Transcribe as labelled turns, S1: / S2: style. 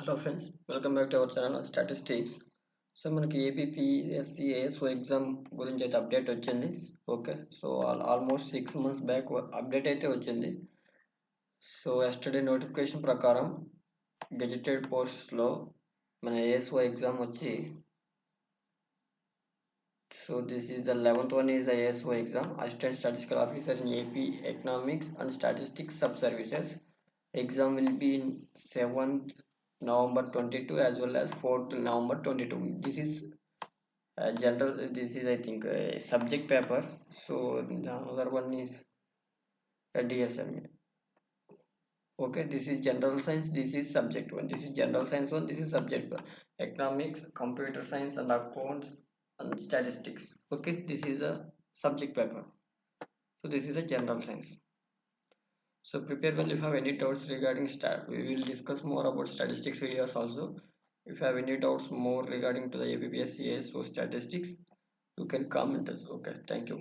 S1: Hello friends, welcome back to our channel on statistics. So మనకి APSC ASO exam గురించి అయితే update వచ్చింది. Okay, so almost 6 months back update అయితే వచ్చింది. So yesterday notification ప్రకారం gazetted పోస్ట్లో మన ఏఎస్ఓ ఎగ్జామ్ వచ్చి, so this is the 11th one is the ASO exam, Assistant Statistical Officer in AP Economics and Statistics Sub Services. Exam will be in 7th November 22 as well as 4th November 22. This is general, this is I think a subject paper. So the other one is a DSM. Okay, this is general science, this is subject one, this is general science one, this is subject one. Economics, computer science and accounts and statistics. Okay, this is a subject paper. So this is a general science. So prepare well. If you have any doubts regarding stat, we will discuss more about statistics videos also. If you have any doubts more regarding to the APPSCS or statistics, you can comment us. Okay, thank you.